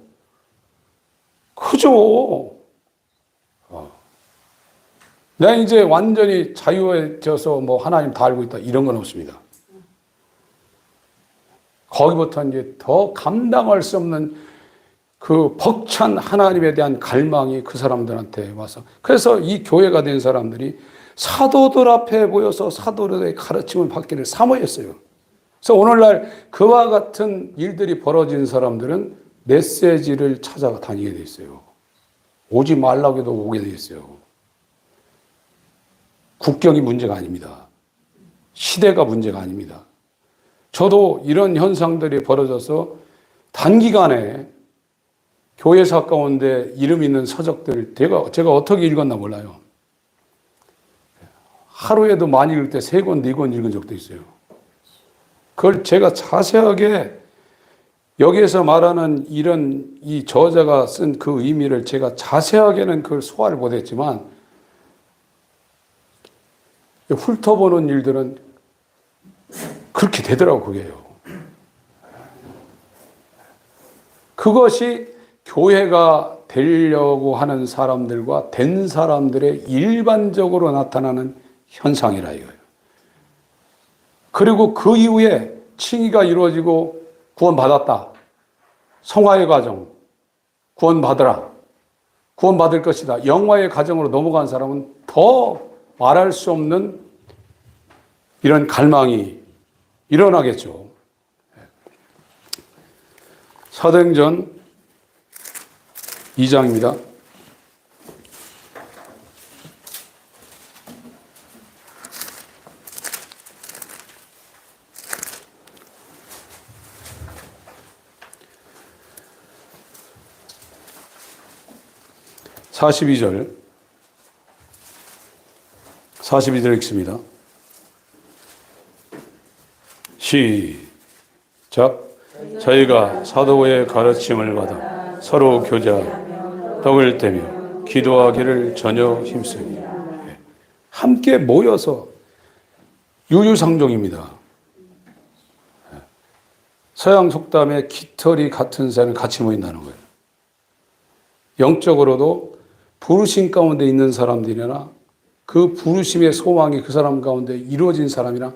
크죠. 내가 이제 완전히 자유해져서 뭐 하나님 다 알고 있다 이런 건 없습니다. 거기부터 이제 더 감당할 수 없는 그 벅찬 하나님에 대한 갈망이 그 사람들한테 와서, 그래서 이 교회가 된 사람들이 사도들 앞에 모여서 사도들의 가르침을 받기를 사모했어요. 그래서 오늘날 그와 같은 일들이 벌어진 사람들은 메시지를 찾아다니게 돼 있어요. 오지 말라고 해도 오게 돼 있어요. 국경이 문제가 아닙니다. 시대가 문제가 아닙니다. 저도 이런 현상들이 벌어져서 단기간에 교회사 가운데 이름 있는 서적들 제가 어떻게 읽었나 몰라요. 하루에도 많이 읽을 때 3권, 4권 읽은 적도 있어요. 그걸 제가 자세하게 여기에서 말하는 이 저자가 쓴 그 의미를 제가 자세하게는 그걸 소화를 못했지만 훑어보는 일들은 그렇게 되더라고, 그게요. 그것이 교회가 되려고 하는 사람들과 된 사람들의 일반적으로 나타나는 현상이라 이거예요. 그리고 그 이후에 칭의가 이루어지고 구원받았다. 성화의 과정, 구원받으라. 구원받을 것이다. 영화의 과정으로 넘어간 사람은 더 말할 수 없는 이런 갈망이 일어나겠죠. 사도행전 2장입니다. (42절) 읽습니다. 시작. 저희가 사도의 가르침을 받아 서로 교제하여 떡을 떼며 기도하기를 전혀 힘쓰니 함께 모여서 유유상종입니다. 서양 속담에 깃털이 같은 새는 같이 모인다는 거예요. 영적으로도 부르심 가운데 있는 사람들이나 그 부르심의 소망이 그 사람 가운데 이루어진 사람이랑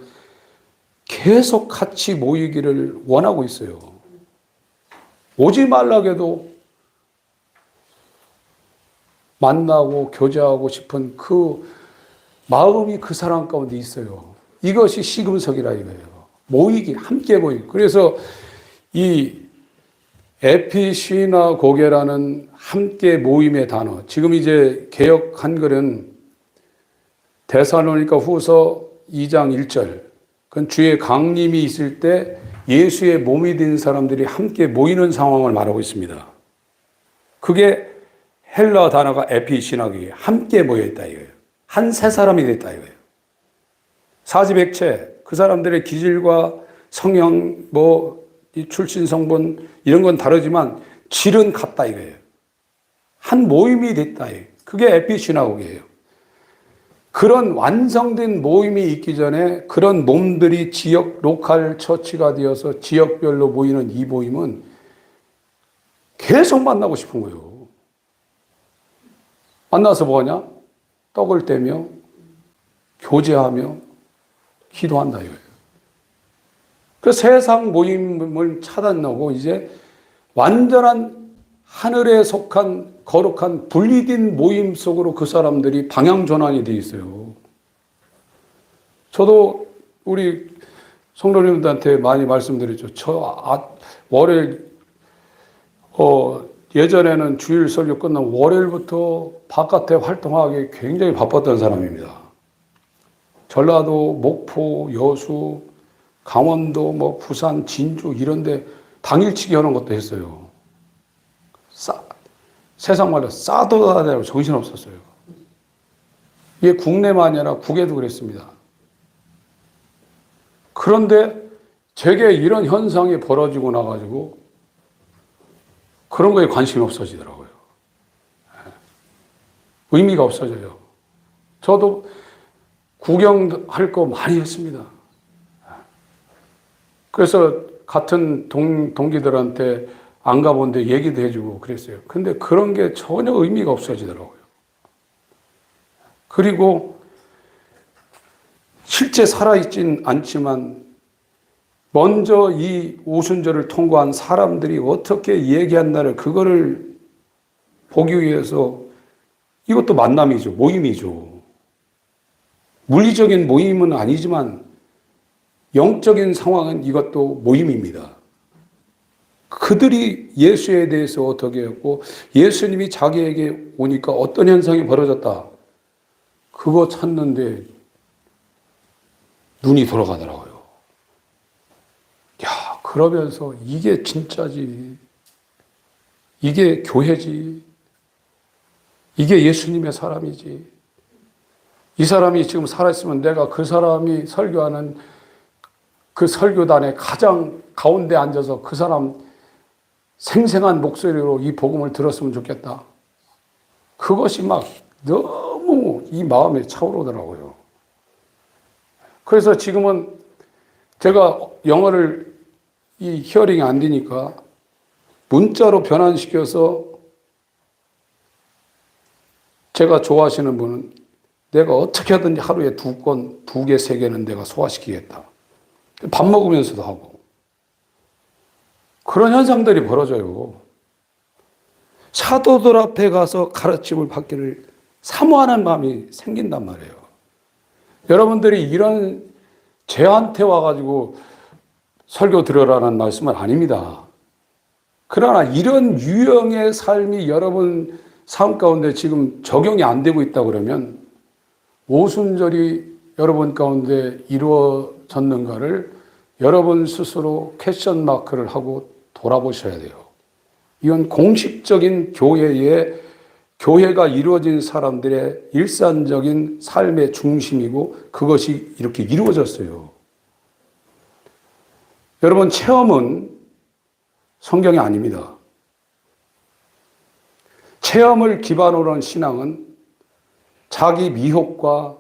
계속 같이 모이기를 원하고 있어요. 오지 말라고 해도 만나고 교제하고 싶은 그 마음이 그 사람 가운데 있어요. 이것이 시금석이라 이거예요. 모이기, 함께 모이기. 그래서 이 에피시나고게라는 함께 모임의 단어, 지금 이제 개역 한글은 데살로니가 후서 2장 1절, 그건 주의 강림이 있을 때 예수의 몸이 된 사람들이 함께 모이는 상황을 말하고 있습니다. 그게 헬라 단어가 에피시나고게, 함께 모여있다 이거예요. 한 세 사람이 됐다 이거예요. 사지백체, 그 사람들의 기질과 성향, 이 출신 성분 이런 건 다르지만 질은 같다 이거예요. 한 모임이 됐다 이거예요. 그게 에피시나고게예요. 그런 완성된 모임이 있기 전에 그런 몸들이 지역 로컬 처치가 되어서 지역별로 모이는 이 모임은 계속 만나고 싶은 거예요. 만나서 뭐하냐? 떡을 떼며 교제하며 기도한다 이거예요. 그 세상 모임을 차단하고 이제 완전한 하늘에 속한 거룩한 분리된 모임 속으로 그 사람들이 방향 전환이 돼 있어요. 저도 우리 성도님들한테 많이 말씀드렸죠. 월요일, 예전에는 주일 설교 끝나면 월요일부터 바깥에 활동하기 굉장히 바빴던 사람입니다. 전라도, 목포, 여수, 강원도, 부산, 진주 이런데 당일치기 하는 것도 했어요. 세상 말로 싸돌아다니고 정신없었어요. 이게 국내만이 아니라 국외도 그랬습니다. 그런데 제게 이런 현상이 벌어지고 나가지고 그런 거에 관심이 없어지더라고요. 의미가 없어져요. 저도 구경할 거 많이 했습니다. 그래서 같은 동기들한테 안 가본데 얘기도 해주고 그랬어요. 근데 그런 게 전혀 의미가 없어지더라고요. 그리고 실제 살아있진 않지만 먼저 이 오순절을 통과한 사람들이 어떻게 얘기한다를 그거를 보기 위해서 이것도 만남이죠. 모임이죠. 물리적인 모임은 아니지만 영적인 상황은 이것도 모임입니다. 그들이 예수에 대해서 어떻게 했고 예수님이 자기에게 오니까 어떤 현상이 벌어졌다. 그거 찾는데 눈이 돌아가더라고요. 야, 그러면서 이게 진짜지. 이게 교회지. 이게 예수님의 사람이지. 이 사람이 지금 살아있으면 내가 그 사람이 설교하는 그 설교단의 가장 가운데 앉아서 그 사람 생생한 목소리로 이 복음을 들었으면 좋겠다. 그것이 막 너무 이 마음에 차오르더라고요. 그래서 지금은 제가 영어를 이 히어링이 안 되니까 문자로 변환시켜서 제가 좋아하시는 분은 내가 어떻게 하든지 하루에 2권, 2개, 3개는 내가 소화시키겠다. 밥 먹으면서도 하고. 그런 현상들이 벌어져요. 사도들 앞에 가서 가르침을 받기를 사모하는 마음이 생긴단 말이에요. 여러분들이 이런 저한테 와가지고 설교 들으라는 말씀은 아닙니다. 그러나 이런 유형의 삶이 여러분 삶 가운데 지금 적용이 안 되고 있다 그러면 오순절이 여러분 가운데 이루어졌는가를 여러분 스스로 퀘스천 마크를 하고 돌아보셔야 돼요. 이건 공식적인 교회가 이루어진 사람들의 일상적인 삶의 중심이고 그것이 이렇게 이루어졌어요. 여러분, 체험은 성경이 아닙니다. 체험을 기반으로 한 신앙은 자기 미혹과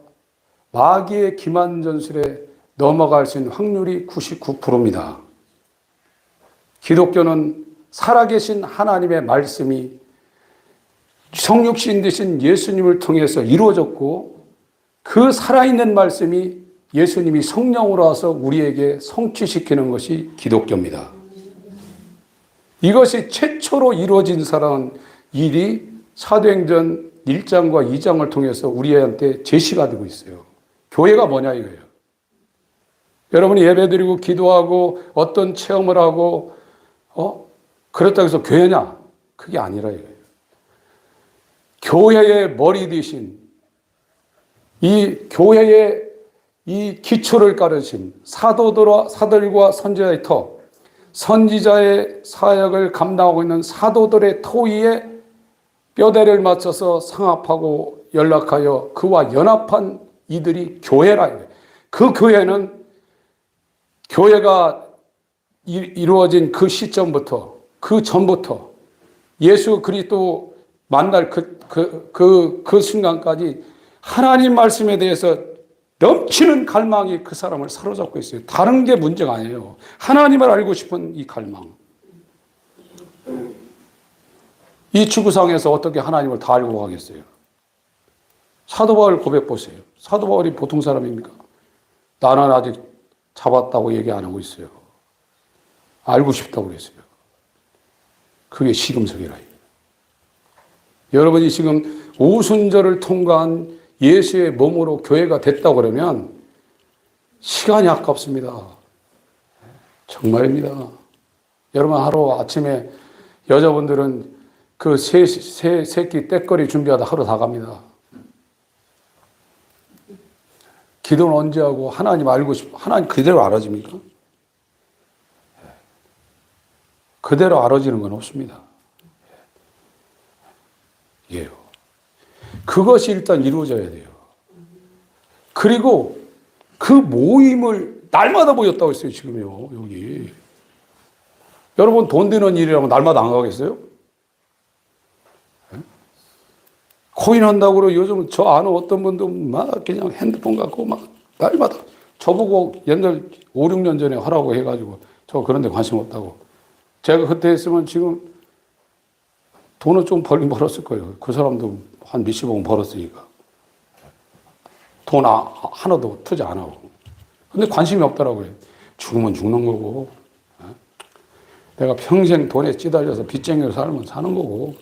마귀의 기만전술에 넘어갈 수 있는 확률이 99%입니다. 기독교는 살아계신 하나님의 말씀이 성육신 되신 예수님을 통해서 이루어졌고 그 살아있는 말씀이 예수님이 성령으로 와서 우리에게 성취시키는 것이 기독교입니다. 이것이 최초로 이루어진 일이 사도행전 1장과 2장을 통해서 우리한테 제시가 되고 있어요. 교회가 뭐냐 이거예요. 여러분이 예배드리고 기도하고 어떤 체험을 하고 그렇다고 해서 교회냐? 그게 아니라 이거예요. 교회의 머리 되신 이 교회의 이 기초를 깔으신 사도들과 선지자의 터, 선지자의 사역을 감당하고 있는 사도들의 터 위에 뼈대를 맞춰서 상합하고 연락하여 그와 연합한 이들이 교회라. 그 교회는 교회가 이루어진 그 시점부터 그 전부터 예수 그리스도 만날 그 순간까지 하나님 말씀에 대해서 넘치는 갈망이 그 사람을 사로잡고 있어요. 다른 게 문제가 아니에요. 하나님을 알고 싶은 이 갈망. 이 지구상에서 어떻게 하나님을 다 알고 가겠어요? 사도 바울 고백 보세요. 사도 바울이 보통 사람입니까? 나는 아직 잡았다고 얘기 안 하고 있어요. 알고 싶다고 그랬어요. 그게 시금석이라. 여러분이 지금 오순절을 통과한 예수의 몸으로 교회가 됐다고 그러면 시간이 아깝습니다. 정말입니다. 여러분 하루 아침에 여자분들은 그 새끼 떼거리 준비하다 하루 다 갑니다. 기도는 언제 하고 하나님 알고 싶어. 하나님 그대로 알아집니까? 그대로 알아지는 건 없습니다. 예요. 그것이 일단 이루어져야 돼요. 그리고 그 모임을 날마다 모였다고 했어요, 지금요, 여기. 여러분 돈 되는 일이라면 날마다 안 가겠어요? 코인 한다고 그러고 요즘 저 아는 어떤 분도 막 그냥 핸드폰 갖고 막 날마다 저보고 옛날 5, 6년 전에 하라고 해가지고 저 그런 데 관심 없다고. 제가 그때 했으면 지금 돈은 좀 벌긴 벌었을 거예요. 그 사람도 한 몇십억은 벌었으니까. 돈 하나도 투자 안 하고. 근데 관심이 없더라고요. 죽으면 죽는 거고. 내가 평생 돈에 찌달려서 빚쟁이로 살면 사는 거고.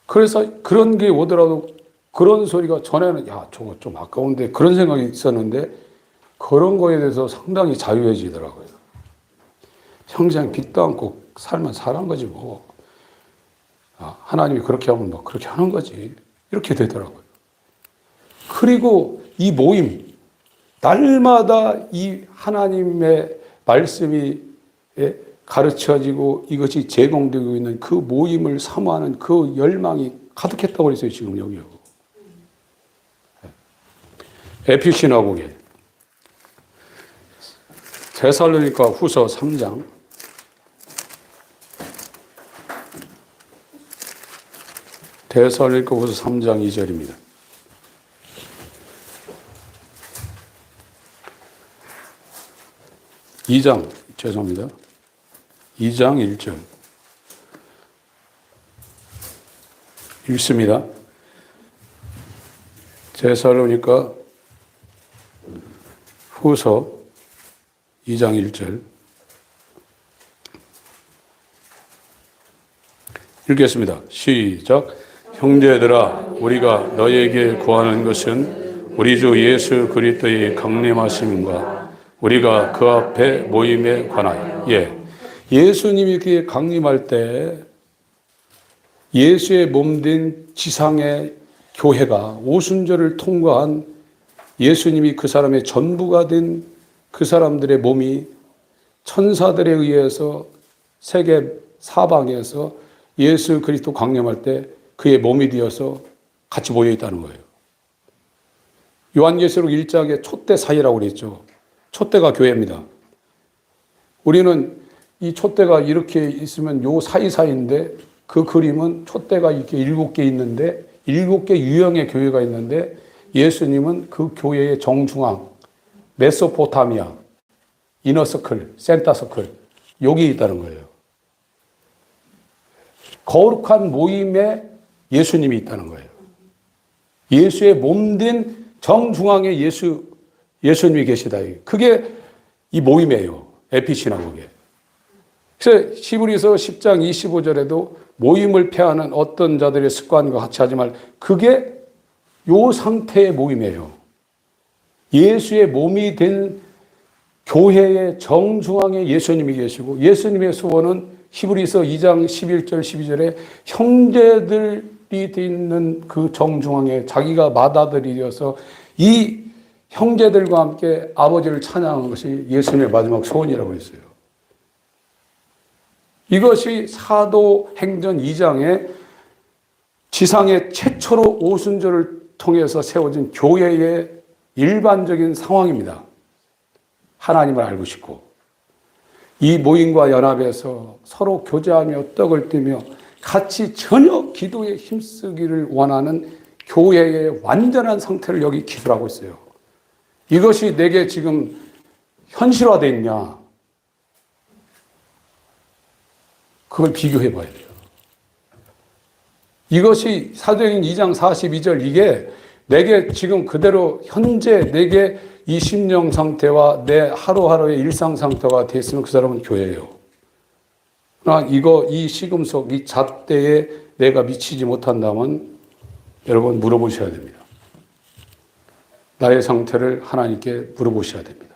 그래서 그런 게 오더라도 그런 소리가 전에는 야, 저거 좀 아까운데 그런 생각이 있었는데 그런 거에 대해서 상당히 자유해지더라고요. 평생 빚도 않고 살면 사는 거지 뭐. 하나님이 그렇게 하면 뭐 그렇게 하는 거지. 이렇게 되더라고요. 그리고 이 모임, 날마다 이 하나님의 말씀이 가르쳐지고 이것이 제공되고 있는 그 모임을 사모하는 그 열망이 가득했다고 그랬어요, 지금 여기요. 에피시나고에 데살로니가 후서 3장 데살로니가 후서 3장 2절입니다. 죄송합니다. 2장 1절. 읽습니다. 데살로니가 후서 2장 1절. 읽겠습니다. 시작. 형제들아, 우리가 너에게 구하는 것은 우리 주 예수 그리스도의 강림하심과 우리가 그 앞에 모임에 관하여. 예수님이 그에 강림할 때 예수의 몸된 지상의 교회가 오순절을 통과한 예수님이 그 사람의 전부가 된 그 사람들의 몸이 천사들에 의해서 세계 사방에서 예수 그리스도 강림할 때 그의 몸이 되어서 같이 모여 있다는 거예요. 요한계시록 1장의 촛대 사이라고 그랬죠. 촛대가 교회입니다. 우리는 이 촛대가 이렇게 있으면 요 사이사이인데 그 그림은 촛대가 이렇게 7개 있는데 7개 유형의 교회가 있는데 예수님은 그 교회의 정중앙, 메소포타미아, 이너서클, 센터서클 여기 있다는 거예요. 거룩한 모임에 예수님이 있다는 거예요. 예수의 몸된 정중앙에 예수님이 계시다. 그게 이 모임이에요. 에피시나고게. 그래서 히브리서 10장 25절에도 모임을 패하는 어떤 자들의 습관과 같이 하지 말. 그게 요 상태의 모임이에요. 예수의 몸이 된 교회의 정중앙에 예수님이 계시고 예수님의 소원은 히브리서 2장 11절 12절에 형제들이 있는 그 정중앙에 자기가 맏아들이 되어서 이 형제들과 함께 아버지를 찬양하는 것이 예수님의 마지막 소원이라고 했어요. 이것이 사도행전 2장에 지상의 최초로 오순절을 통해서 세워진 교회의 일반적인 상황입니다. 하나님을 알고 싶고 이 모임과 연합해서 서로 교제하며 떡을 띠며 같이 전혀 기도에 힘쓰기를 원하는 교회의 완전한 상태를 여기 기술하고 있어요. 이것이 내게 지금 현실화되어 있냐? 그걸 비교해 봐야 돼요. 이것이 사도행전 2장 42절 이게 내게 지금 그대로 현재 내게 이 심령 상태와 내 하루하루의 일상 상태가 됐으면 그 사람은 교회예요. 그러나 이 시금석, 이 잣대에 내가 미치지 못한다면 여러분 물어보셔야 됩니다. 나의 상태를 하나님께 물어보셔야 됩니다.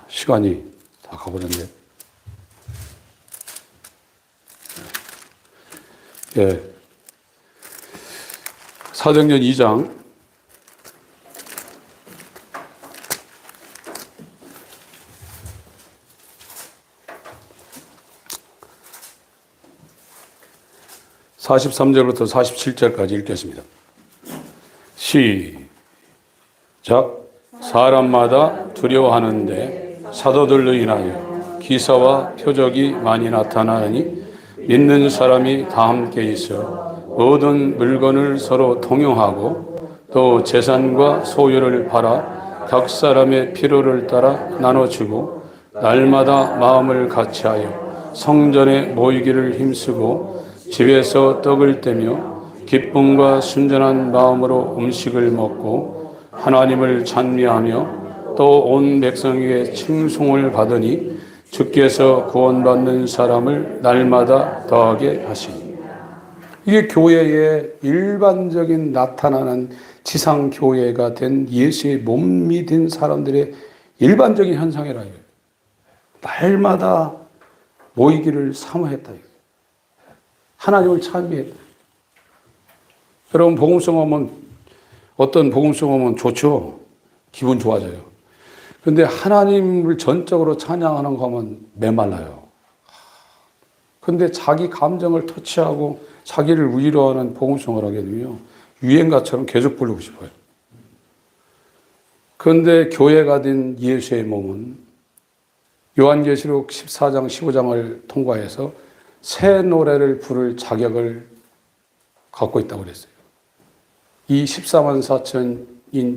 시간이 다 가버렸네. 예. 사도행전 2장 43절부터 47절까지 읽겠습니다. 시작. 사람마다 두려워하는데 사도들로 인하여 기사와 표적이 많이 나타나니 믿는 사람이 다 함께 있어 모든 물건을 서로 통용하고 또 재산과 소유를 팔아 각 사람의 필요를 따라 나눠주고 날마다 마음을 같이하여 성전에 모이기를 힘쓰고 집에서 떡을 떼며 기쁨과 순전한 마음으로 음식을 먹고 하나님을 찬미하며 또 온 백성에게 칭송을 받으니 주께서 구원받는 사람을 날마다 더하게 하시니. 이게 교회의 일반적인 나타나는 지상교회가 된 예수의 몸이 된 사람들의 일반적인 현상이라. 날마다 모이기를 사모했다. 하나님을 찬미했다. 여러분 복음성 오면 어떤 복음성 오면 좋죠. 기분 좋아져요. 그런데 하나님을 전적으로 찬양하는 거 하면 메말라요. 그런데 자기 감정을 터치하고 자기를 위로하는 복음성을 하게 되면 유행가처럼 계속 부르고 싶어요. 그런데 교회가 된 예수의 몸은 요한계시록 14장 15장을 통과해서 새 노래를 부를 자격을 갖고 있다고 그랬어요. 이 14만 4천인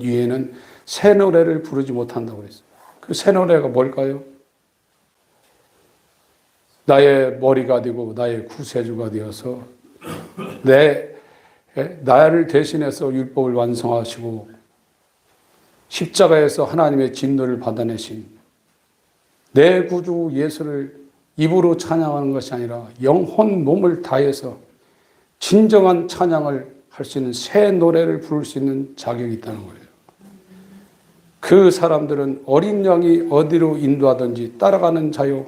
위에는 새 노래를 부르지 못한다고 그랬어요. 그 새 노래가 뭘까요? 나의 머리가 되고 나의 구세주가 되어서 나를 대신해서 율법을 완성하시고 십자가에서 하나님의 진노를 받아내신 내 구주 예수를 입으로 찬양하는 것이 아니라 영혼 몸을 다해서 진정한 찬양을 할 수 있는 새 노래를 부를 수 있는 자격이 있다는 거예요. 그 사람들은 어린 양이 어디로 인도하든지 따라가는 자요.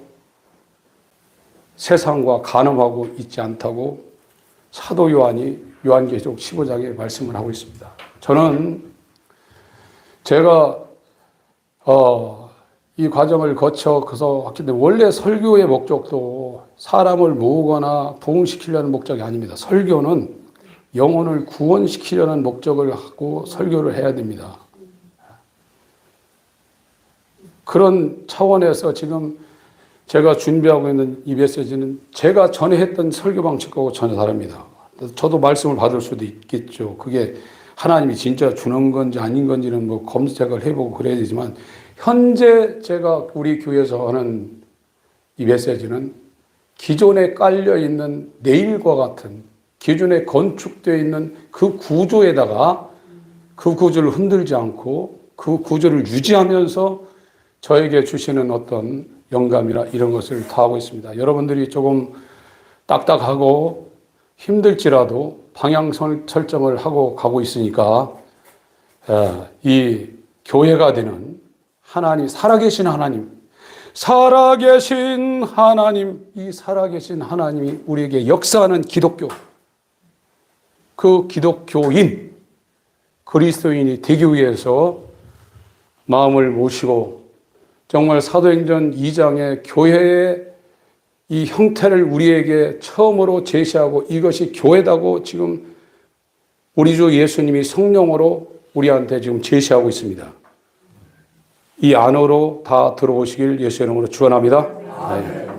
세상과 간음하고 있지 않다고 사도 요한이 요한계시록 15장에 말씀을 하고 있습니다. 저는 제가 이 과정을 거쳐서 왔기 때문에 원래 설교의 목적도 사람을 모으거나 부흥시키려는 목적이 아닙니다. 설교는 영혼을 구원시키려는 목적을 갖고 설교를 해야 됩니다. 그런 차원에서 지금 제가 준비하고 있는 이 메시지는 제가 전에 했던 설교 방식하고 전혀 다릅니다. 저도 말씀을 받을 수도 있겠죠. 그게 하나님이 진짜 주는 건지 아닌 건지는 뭐 검색을 해보고 그래야 되지만, 현재 제가 우리 교회에서 하는 이 메시지는 기존에 깔려 있는 내일과 같은, 기존에 건축되어 있는 그 구조에다가 그 구조를 흔들지 않고 그 구조를 유지하면서 저에게 주시는 어떤 영감이나 이런 것을 다하고 있습니다. 여러분들이 조금 딱딱하고 힘들지라도 방향 설정을 하고 가고 있으니까 이 교회가 되는 하나님, 살아계신 하나님, 살아계신 하나님, 이 살아계신 하나님이 우리에게 역사하는 기독교, 그 기독교인, 그리스도인이 되기 위해서 마음을 모시고 정말 사도행전 2장의 교회의 이 형태를 우리에게 처음으로 제시하고 이것이 교회다고 지금 우리 주 예수님이 성령으로 우리한테 지금 제시하고 있습니다. 이 안으로 다 들어오시길 예수의 이름으로 축원합니다. 네.